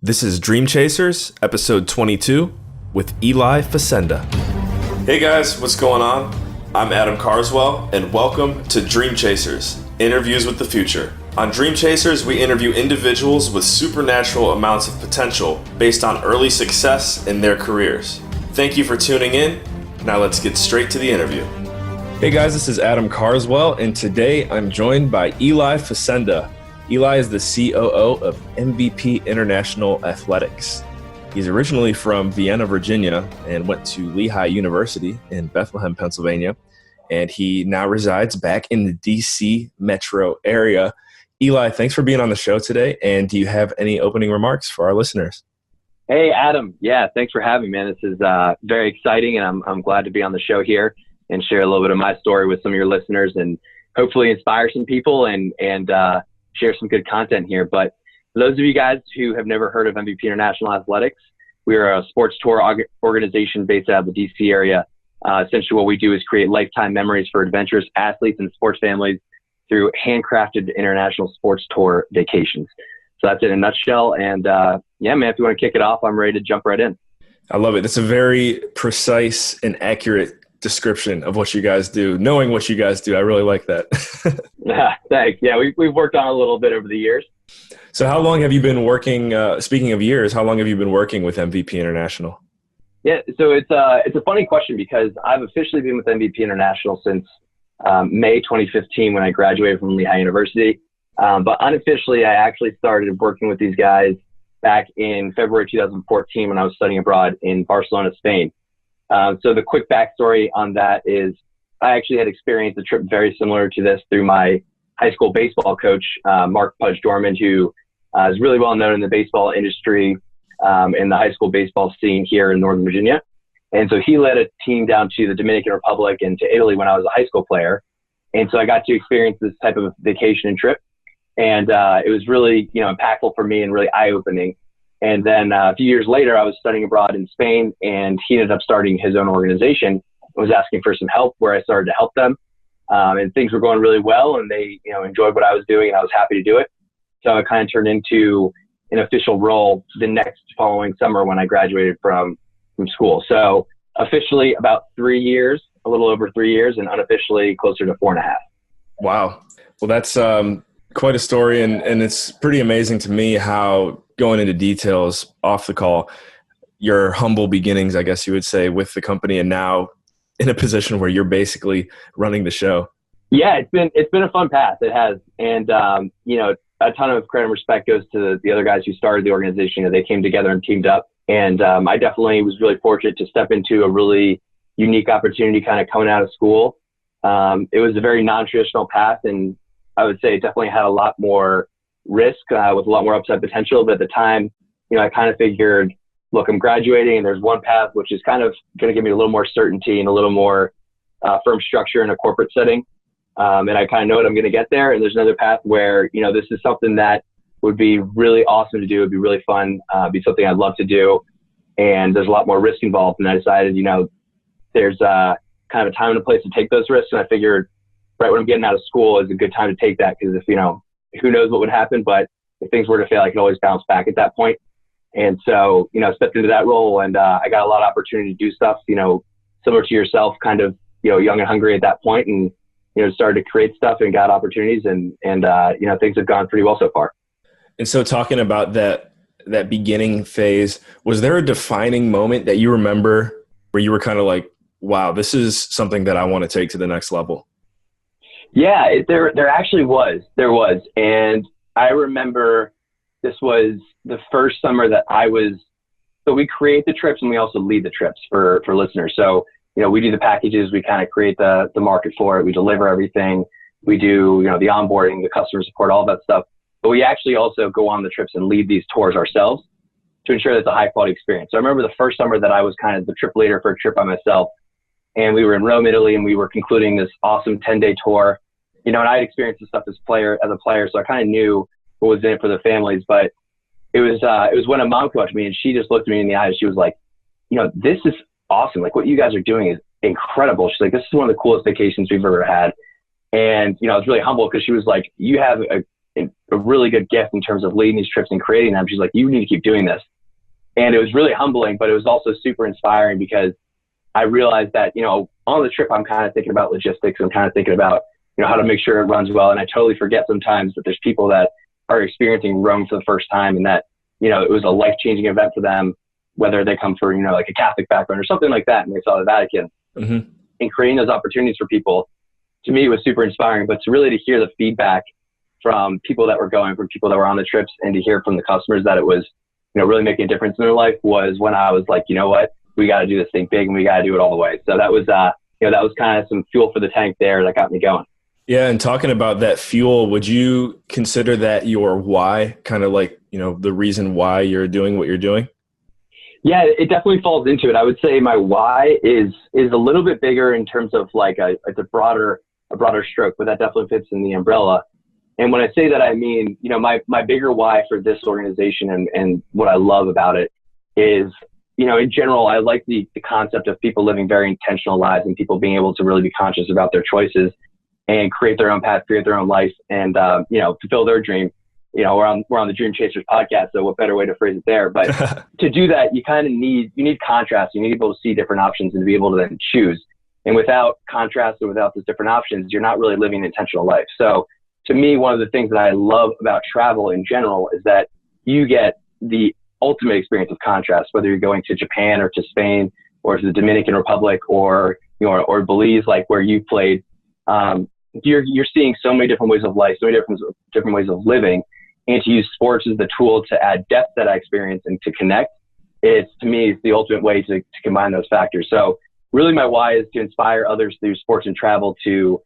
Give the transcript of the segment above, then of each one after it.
This is Dream Chasers, episode 22, with Eli Facenda. Hey guys, what's going on? I'm Adam Carswell, and welcome to Dream Chasers, Interviews with the Future. On Dream Chasers, we interview individuals with supernatural amounts of potential based on early success in their careers. Thank you for tuning in. Now let's get straight to the interview. Hey guys, this is Adam Carswell, and today I'm joined by Eli Facenda. Eli is the COO of MVP International Athletics. He's originally from Vienna, Virginia, and went to Lehigh University in Bethlehem, Pennsylvania, and he now resides back in the DC metro area. Eli, thanks for being on the show today, and do you have any opening remarks for our listeners? Hey, Adam. Yeah, thanks for having me, man. This is very exciting, and I'm glad to be on the show here and share a little bit of my story with some of your listeners and hopefully inspire some people and share some good content here. But for those of you guys who have never heard of MVP International Athletics, we are a sports tour organization based out of the DC area. Essentially what we do is create lifetime memories for adventurous athletes and sports families through handcrafted international sports tour vacations. So that's it in a nutshell. And yeah, man, if you want to kick it off, I'm ready to jump right in. I love it. That's a very precise and accurate description of what you guys do. Knowing what you guys do, I really like that. Yeah, thanks. Yeah, we've worked on a little bit over the years. So how long have you been working, speaking of years, how long have you been working with MVP International? Yeah, so it's a funny question because I've officially been with MVP International since May 2015 when I graduated from Lehigh University. But unofficially, I actually started working with these guys back in February 2014 when I was studying abroad in Barcelona, Spain. So the quick backstory on that is I actually had experienced a trip very similar to this through my high school baseball coach, Mark Pudge Dormand, who is really well known in the baseball industry in the high school baseball scene here in Northern Virginia. And so he led a team down to the Dominican Republic and to Italy when I was a high school player. And so I got to experience this type of vacation and trip. And it was really, impactful for me and really eye-opening. And then a few years later, I was studying abroad in Spain, and he ended up starting his own organization and was asking for some help where I started to help them. And things were going really well, and they, enjoyed what I was doing, and I was happy to do it. So it kind of turned into an official role the next following summer when I graduated from school. So officially about 3 years, a little over 3 years, and unofficially closer to 4.5. Wow. Well, that's quite a story, and it's pretty amazing to me how, going into details off the call, your humble beginnings, I guess you would say, with the company, and now in a position where you're basically running the show. Yeah, it's been a fun path. It has. And, a ton of credit and respect goes to the other guys who started the organization. They came together and teamed up. And I definitely was really fortunate to step into a really unique opportunity kind of coming out of school. It was a very non-traditional path, and I would say it definitely had a lot more risk with a lot more upside potential. But at the time, I kind of figured, look, I'm graduating and there's one path, which is kind of going to give me a little more certainty and a little more firm structure in a corporate setting. And I kind of know what I'm going to get there. And there's another path where, this is something that would be really awesome to do. It'd be really fun, be something I'd love to do. And there's a lot more risk involved. And I decided, there's kind of a time and a place to take those risks. And I figured right when I'm getting out of school is a good time to take that. Because if, who knows what would happen, but if things were to fail, I could always bounce back at that point. And so, stepped into that role, and I got a lot of opportunity to do stuff, similar to yourself, kind of, young and hungry at that point, and, started to create stuff and got opportunities, and things have gone pretty well so far. And so talking about that beginning phase, was there a defining moment that you remember where you were kind of like, wow, this is something that I want to take to the next level? Yeah, there actually was. There was. And I remember this was the first summer that so we create the trips and we also lead the trips for listeners. So, we do the packages, we kind of create the market for it, we deliver everything, we do, the onboarding, the customer support, all that stuff. But we actually also go on the trips and lead these tours ourselves to ensure that it's a high quality experience. So I remember the first summer that I was kind of the trip leader for a trip by myself. And we were in Rome, Italy, and we were concluding this awesome 10-day tour. And I had experienced this stuff as a player, so I kind of knew what was in it for the families. But it was when a mom came up to me, and she just looked me in the eyes. She was like, this is awesome. Like, what you guys are doing is incredible. She's like, this is one of the coolest vacations we've ever had. And, I was really humble because she was like, you have an a really good gift in terms of leading these trips and creating them. She's like, you need to keep doing this. And it was really humbling, but it was also super inspiring because I realized that, on the trip, I'm kind of thinking about logistics. I'm kind of thinking about, how to make sure it runs well. And I totally forget sometimes that there's people that are experiencing Rome for the first time and that, it was a life-changing event for them, whether they come from, like a Catholic background or something like that, and they saw the Vatican. Mm-hmm. And creating those opportunities for people, to me, was super inspiring. But to really hear the feedback from people that were going, from people that were on the trips, and to hear from the customers that it was, really making a difference in their life, was when I was like, you know what, we got to do this thing big and we got to do it all the way. So that was, that was kind of some fuel for the tank there that got me going. Yeah. And talking about that fuel, would you consider that your why, kind of like, the reason why you're doing what you're doing? Yeah, it definitely falls into it. I would say my why is a little bit bigger in terms of like it's a broader stroke, but that definitely fits in the umbrella. And when I say that, I mean, my bigger why for this organization and what I love about it is, in general, I like the concept of people living very intentional lives and people being able to really be conscious about their choices and create their own path, create their own life, and, fulfill their dream. We're on the Dream Chasers podcast, so what better way to phrase it there? But to do that, you kind of need contrast. You need to be able to see different options and to be able to then choose. And without contrast or without those different options, you're not really living an intentional life. So to me, one of the things that I love about travel in general is that you get the ultimate experience of contrast, whether you're going to Japan or to Spain or to the Dominican Republic or Belize, like where you played. You're seeing so many different ways of life, so many different ways of living, and to use sports as the tool to add depth to that experience and to connect. To me, it's the ultimate way to combine those factors. So really my why is to inspire others through sports and travel to,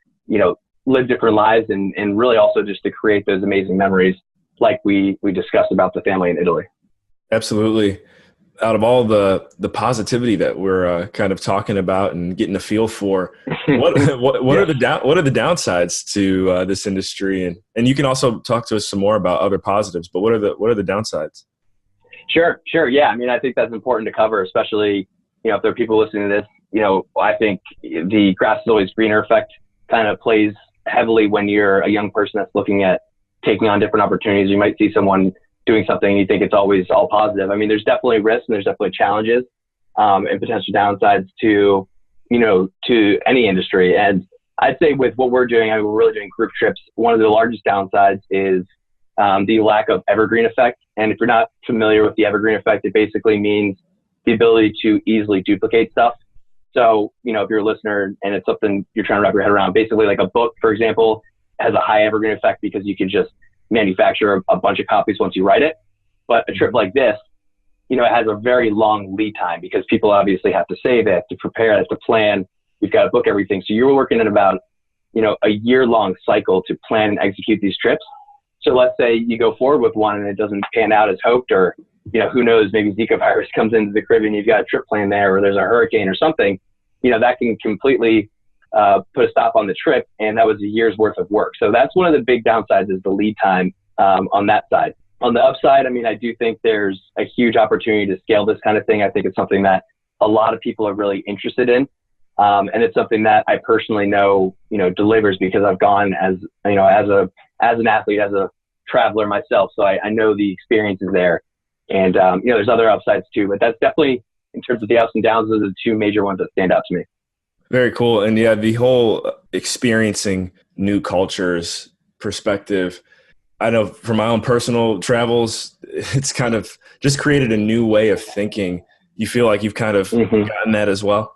live different lives and really also just to create those amazing memories like we discussed about the family in Italy. Absolutely. Out of all the positivity that we're kind of talking about and getting a feel for, what are the downsides to this industry? And you can also talk to us some more about other positives, but what are the downsides? Sure. Yeah. I mean, I think that's important to cover, especially, if there are people listening to this, I think the grass is always greener effect kind of plays heavily when you're a young person that's looking at taking on different opportunities. You might see someone doing something and you think it's always all positive. I mean, there's definitely risks and there's definitely challenges and potential downsides to any industry. And I'd say with what we're doing, we're really doing group trips. One of the largest downsides is the lack of evergreen effect. And if you're not familiar with the evergreen effect, it basically means the ability to easily duplicate stuff. So, if you're a listener and it's something you're trying to wrap your head around, basically like a book, for example, has a high evergreen effect because you can just manufacture a bunch of copies once you write it. But a trip like this, it has a very long lead time because people obviously have to save it, to prepare, to plan. You've got to book everything. So you're working in about, a year-long cycle to plan and execute these trips. So let's say you go forward with one and it doesn't pan out as hoped, or, who knows, maybe Zika virus comes into the Caribbean, you've got a trip plan there, or there's a hurricane or something, that can completely put a stop on the trip. And that was a year's worth of work. So that's one of the big downsides is the lead time on that side. On the upside, I mean, I do think there's a huge opportunity to scale this kind of thing. I think it's something that a lot of people are really interested in. And it's something that I personally know, delivers because I've gone as an athlete, as a traveler myself. So I know the experiences there. And, there's other upsides too, but that's definitely, in terms of the ups and downs, those are the two major ones that stand out to me. Very cool. And yeah, the whole experiencing new cultures perspective, I know from my own personal travels, it's kind of just created a new way of thinking. You feel like you've kind of gotten that as well?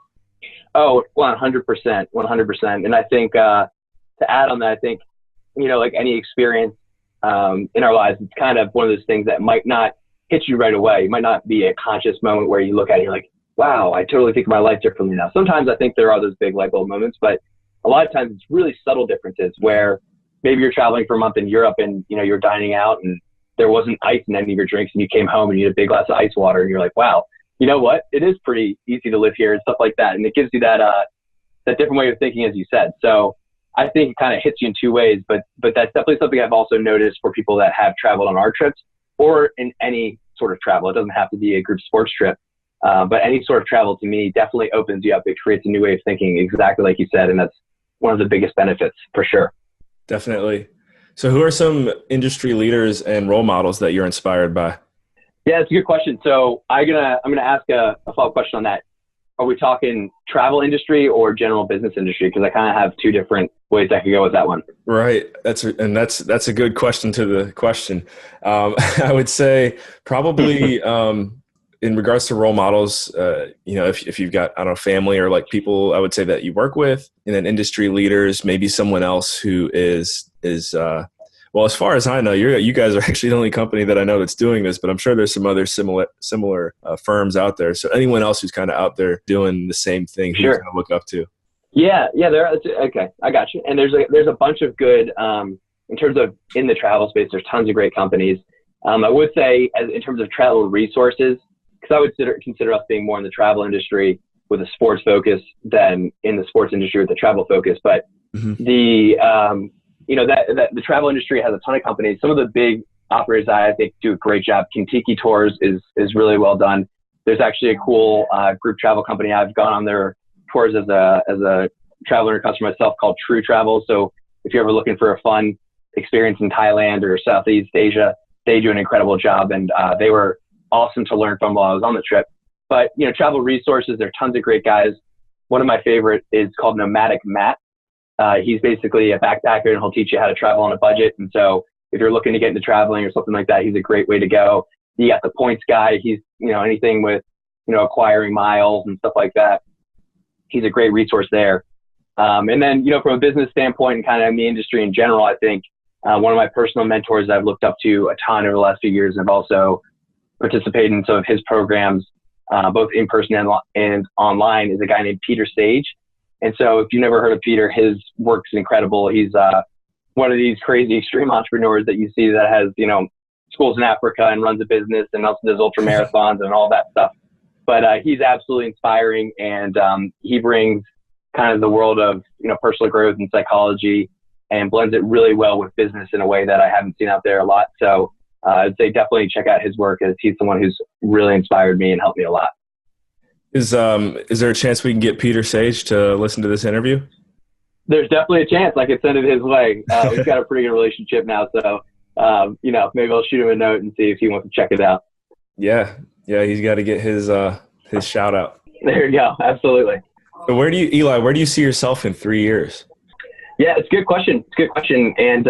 Oh, 100%, 100%. And I think to add on that, I think, like any experience in our lives, it's kind of one of those things that might not hit you right away. It might not be a conscious moment where you look at it and you're like, wow, I totally think of my life differently now. Sometimes I think there are those big light bulb moments, but a lot of times it's really subtle differences where maybe you're traveling for a month in Europe and, you're dining out and there wasn't ice in any of your drinks and you came home and you had a big glass of ice water and you're like, wow, you know what? It is pretty easy to live here and stuff like that. And it gives you that different way of thinking, as you said. So I think it kind of hits you in two ways, but that's definitely something I've also noticed for people that have traveled on our trips or in any sort of travel. It doesn't have to be a group sports trip, but any sort of travel to me definitely opens you up. It creates a new way of thinking, exactly like you said. And that's one of the biggest benefits for sure. Definitely. So who are some industry leaders and role models that you're inspired by? Yeah, it's a good question. So I'm gonna ask a follow-up question on that. Are we talking travel industry or general business industry? Because I kind of have two different ways I could go with that one. Right. That's a good question to the question. I would say probably in regards to role models, if you've got, I don't know, family or like people I would say that you work with, and then industry leaders, maybe someone else who is well, as far as I know, you guys are actually the only company that I know that's doing this, but I'm sure there's some other similar firms out there. So anyone else who's kind of out there doing the same thing, who you kind of look up to? Yeah, okay. I got you. And there's a bunch of good, in terms of in the travel space, there's tons of great companies. I would say in terms of travel resources, because I would consider us being more in the travel industry with a sports focus than in the sports industry with the travel focus. But the travel industry has a ton of companies. Some of the big operators I think do a great job. Kentucky Tours is really well done. There's actually a cool group travel company. I've gone on their tours as a traveler and customer myself called True Travel. So if you're ever looking for a fun experience in Thailand or Southeast Asia, they do an incredible job, and they were awesome to learn from while I was on the trip. But travel resources, there are tons of great guys. One of my favorite is called Nomadic Matt. He's basically a backpacker, and he'll teach you how to travel on a budget. And so if you're looking to get into traveling or something like that, he's a great way to go. You got the points guy. He's, anything with, acquiring miles and stuff like that. He's a great resource there. And then, from a business standpoint and kind of in the industry in general, I think one of my personal mentors I've looked up to a ton over the last few years, and I've also participated in some of his programs, both in person and online, is a guy named Peter Sage. And so if you've never heard of Peter, his work's incredible. He's one of these crazy extreme entrepreneurs that you see that has, schools in Africa and runs a business and also does ultra marathons and all that stuff. But he's absolutely inspiring, and he brings kind of the world of, personal growth and psychology and blends it really well with business in a way that I haven't seen out there a lot. So I'd say definitely check out his work, as he's someone who's really inspired me and helped me a lot. Is there a chance we can get Peter Sage to listen to this interview? There's definitely a chance I could send it his way. We've got a pretty good relationship now, so maybe I'll shoot him a note and see if he wants to check it out. Yeah, he's got to get his shout out. There you go, absolutely. So where do you see yourself in 3 years? Yeah, it's a good question. And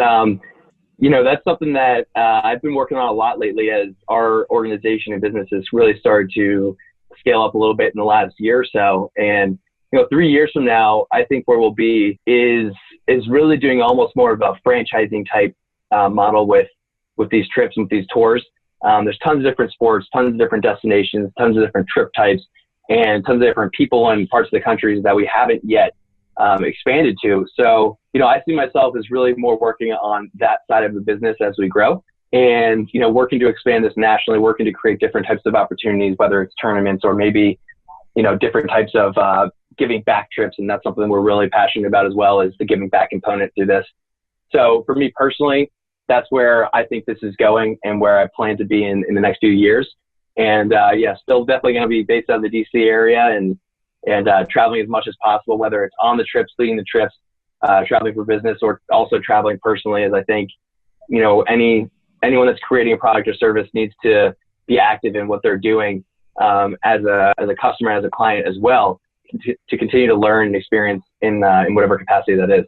that's something that I've been working on a lot lately, as our organization and business has really started to scale up a little bit in the last year or so. And 3 years from now, I think where we'll be is really doing almost more of a franchising type model with these trips and with these tours. There's tons of different sports, tons of different destinations, tons of different trip types, and tons of different people and parts of the countries that we haven't yet expanded to. So, I see myself as really more working on that side of the business as we grow, and, working to expand this nationally, working to create different types of opportunities, whether it's tournaments or maybe, different types of giving back trips. And that's something we're really passionate about as well, is the giving back component through this. So for me personally, that's where I think this is going and where I plan to be in the next few years. And still definitely going to be based out of the DC area and traveling as much as possible, whether it's on the trips, leading the trips, traveling for business, or also traveling personally, as I think, anyone that's creating a product or service needs to be active in what they're doing as a customer, as a client as well, to continue to learn and experience in whatever capacity that is.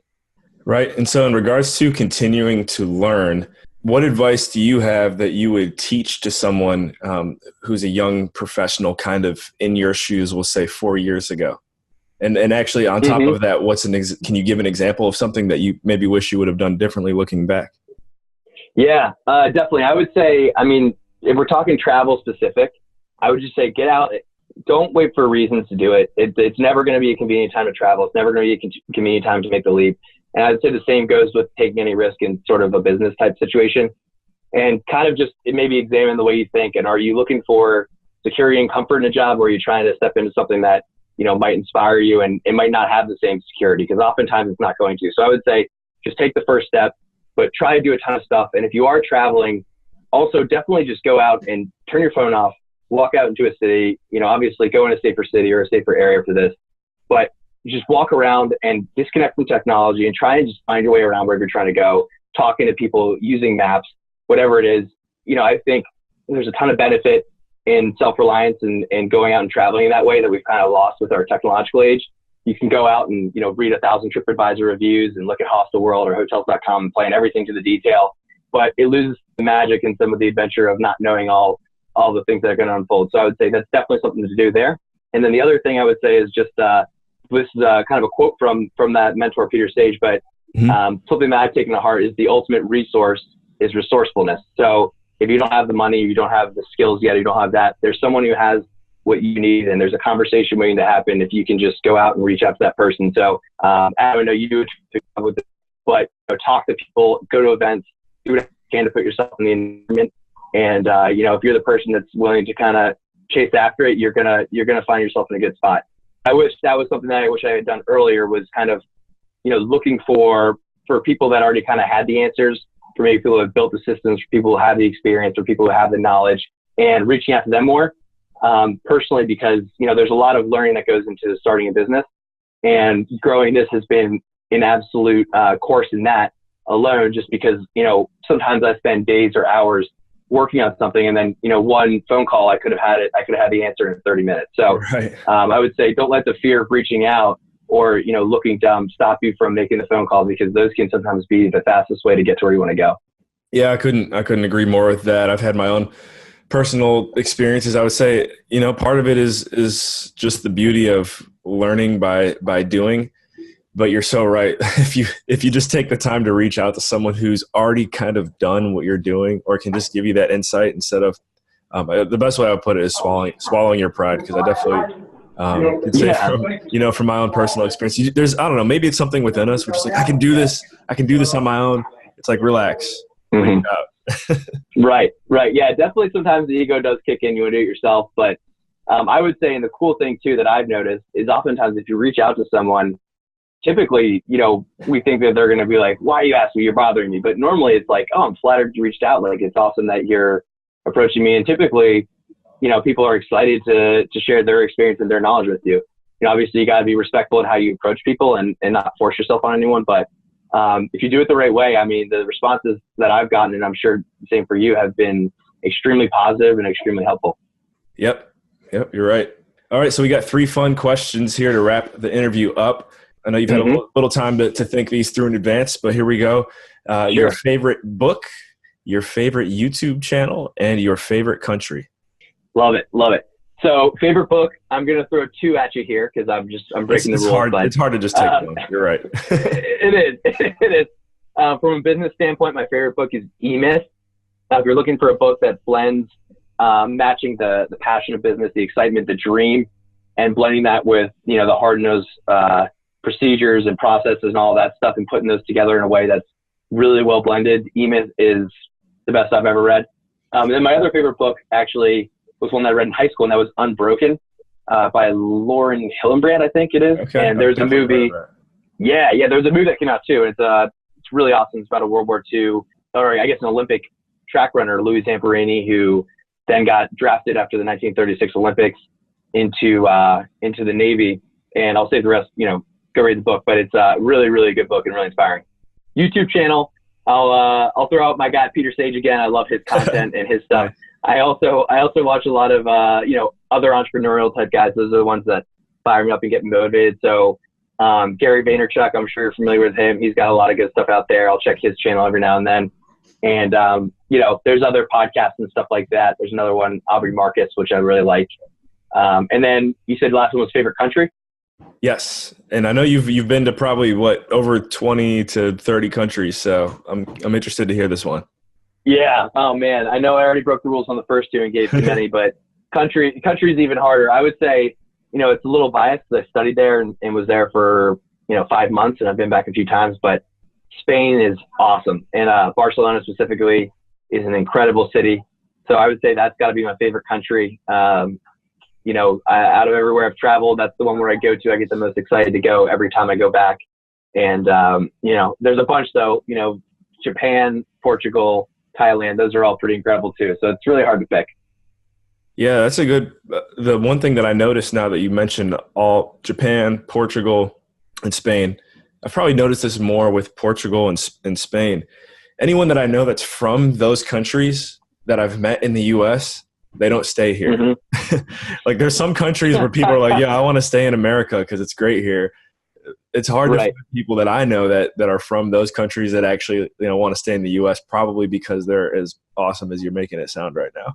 Right. And so in regards to continuing to learn, what advice do you have that you would teach to someone who's a young professional, kind of in your shoes, we'll say 4 years ago? And actually on top of that, can you give an example of something that you maybe wish you would have done differently looking back? Yeah, definitely. I would say, if we're talking travel specific, I would just say get out. Don't wait for reasons to do it. It's never going to be a convenient time to travel. It's never going to be a convenient time to make the leap. And I'd say the same goes with taking any risk in sort of a business type situation, and kind of just maybe examine the way you think. And are you looking for security and comfort in a job, or are you trying to step into something that, might inspire you, and it might not have the same security, because oftentimes it's not going to. So I would say just take the first step, but try to do a ton of stuff. And if you are traveling, also definitely just go out and turn your phone off, walk out into a city, obviously go in a safer city or a safer area for this, but just walk around and disconnect from technology and try and just find your way around wherever you're trying to go. talking to people, using maps, whatever it is. I think there's a ton of benefit in self-reliance and going out and traveling in that way that we've kind of lost with our technological age. You can go out and, read 1,000 TripAdvisor reviews and look at Hostelworld or Hotels.com and plan everything to the detail, but it loses the magic and some of the adventure of not knowing all the things that are going to unfold. So I would say that's definitely something to do there. And then the other thing I would say is just, this is kind of a quote from that mentor, Peter Sage, but something that I've taken to heart is the ultimate resource is resourcefulness. So if you don't have the money, you don't have the skills yet, you don't have that, there's someone who has what you need, and there's a conversation waiting to happen if you can just go out and reach out to that person. So I don't know, you do it with this, but talk to people, go to events, do what you can to put yourself in the environment. And if you're the person that's willing to kind of chase after it, you're gonna find yourself in a good spot. I wish that was something that I wish I had done earlier, was kind of looking for people that already kind of had the answers, for maybe people who have built the systems, for people who have the experience, or people who have the knowledge, and reaching out to them more. Personally, because, there's a lot of learning that goes into starting a business, and growing this has been an absolute course in that alone, just because, sometimes I spend days or hours working on something, and then, one phone call, I could have had the answer in 30 minutes. So right. I would say don't let the fear of reaching out or, looking dumb stop you from making the phone call, because those can sometimes be the fastest way to get to where you want to go. Yeah, I couldn't agree more with that. I've had my own personal experiences. I would say, part of it is just the beauty of learning by doing, but you're so right. If you just take the time to reach out to someone who's already kind of done what you're doing, or can just give you that insight instead of, the best way I would put it is swallowing your pride. Because I definitely could say from my own personal experience, there's, I don't know, maybe it's something within us, which is like, I can do this on my own. It's like, relax, reach out. Right. Yeah, definitely sometimes the ego does kick in. You want to do it yourself. But I would say, and the cool thing too that I've noticed is oftentimes if you reach out to someone, typically, we think that they're going to be like, why are you asking me? You're bothering me. But normally it's like, oh, I'm flattered you reached out. Like, it's awesome that you're approaching me. And typically, people are excited to share their experience and their knowledge with you. Obviously you got to be respectful in how you approach people and not force yourself on anyone. But if you do it the right way, I mean, the responses that I've gotten, and I'm sure the same for you, have been extremely positive and extremely helpful. Yep, you're right. All right, so we got 3 fun questions here to wrap the interview up. I know you've had a little time to think these through in advance, but here we go. Sure. Your favorite book, your favorite YouTube channel, and your favorite country. Love it. So favorite book, I'm going to throw 2 at you here because I'm breaking the rules. It's hard to just take one. You're right. It is. From a business standpoint, my favorite book is E-Myth. If you're looking for a book that blends matching the passion of business, the excitement, the dream, and blending that with, the hard-nosed procedures and processes and all that stuff, and putting those together in a way that's really well blended, E-Myth is the best I've ever read. And then my other favorite book actually was one that I read in high school, and that was Unbroken by Lauren Hillenbrand, I think it is. Okay. And there's a movie. Yeah, there's a movie that came out too. And it's really awesome. It's about a World War II, or I guess an Olympic track runner, Louis Zamperini, who then got drafted after the 1936 Olympics into the Navy. And I'll save the rest, go read the book, but it's a really, really good book and really inspiring. YouTube channel, I'll throw out my guy Peter Sage again. I love his content and his stuff. I also watch a lot of other entrepreneurial type guys. Those are the ones that fire me up and get me motivated. So Gary Vaynerchuk, I'm sure you're familiar with him. He's got a lot of good stuff out there. I'll check his channel every now and then. And there's other podcasts and stuff like that. There's another one, Aubrey Marcus, which I really like. And then you said the last one was favorite country. Yes, and I know you've been to probably over 20 to 30 countries. So I'm interested to hear this one. Yeah. Oh man, I know I already broke the rules on the first 2 and gave too many, but country is even harder. I would say, it's a little biased because I studied there and was there for 5 months, and I've been back a few times. But Spain is awesome, and Barcelona specifically is an incredible city. So I would say that's got to be my favorite country. Out of everywhere I've traveled, that's the one where I go to. I get the most excited to go every time I go back. And there's a bunch though. Japan, Portugal, Thailand, those are all pretty incredible too. So it's really hard to pick. Yeah, that's a good, the one thing that I noticed now that you mentioned all Japan, Portugal, and Spain, I've probably noticed this more with Portugal and Spain, anyone that I know that's from those countries that I've met in the U.S., they don't stay here. Mm-hmm. Like there's some countries where people are like, yeah, I want to stay in America because it's great here. It's hard to find people that I know that are from those countries that actually, want to stay in the U.S. probably because they're as awesome as you're making it sound right now.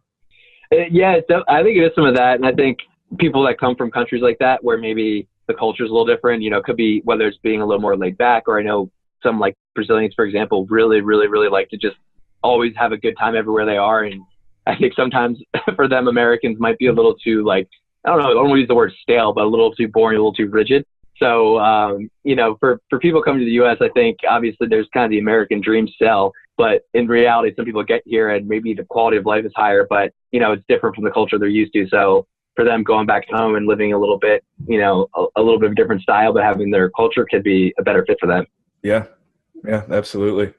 Yeah, I think it is some of that. And I think people that come from countries like that where maybe the culture is a little different, it could be whether it's being a little more laid back, or I know some like Brazilians, for example, really, really, really like to just always have a good time everywhere they are. And I think sometimes for them, Americans might be a little too I don't want to use the word stale, but a little too boring, a little too rigid. So, for people coming to the U.S., I think obviously there's kind of the American dream sell, but in reality, some people get here and maybe the quality of life is higher, but, it's different from the culture they're used to. So for them going back home and living a little bit, a little bit of a different style, but having their culture could be a better fit for them. Yeah. Yeah, absolutely.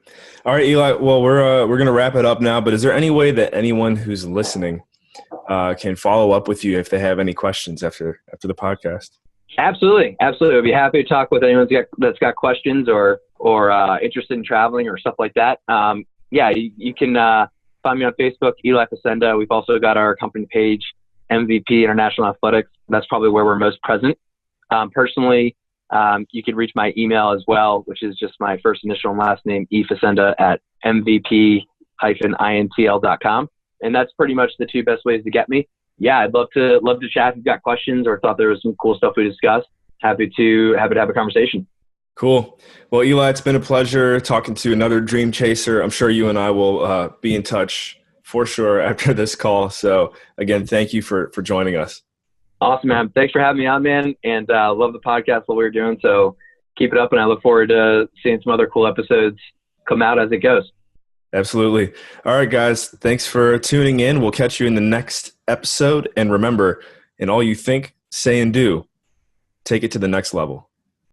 All right, Eli. Well, we're going to wrap it up now, but is there any way that anyone who's listening can follow up with you if they have any questions after the podcast? Absolutely. I'd be happy to talk with anyone that's got questions or interested in traveling or stuff like that. You can find me on Facebook, Eli Facenda. We've also got our company page, MVP International Athletics. That's probably where we're most present. Personally, you can reach my email as well, which is just my first initial and last name, efacenda at mvp-intl.com. And that's pretty much the two best ways to get me. Yeah, I'd love to chat if you've got questions or thought there was some cool stuff we discussed. Happy to have a conversation. Cool. Well, Eli, it's been a pleasure talking to another dream chaser. I'm sure you and I will be in touch for sure after this call. So again, thank you for joining us. Awesome, man. Thanks for having me on, man. And love the podcast, what we're doing. So keep it up. And I look forward to seeing some other cool episodes come out as it goes. Absolutely. All right, guys. Thanks for tuning in. We'll catch you in the next episode. And remember, in all you think, say, and do, take it to the next level.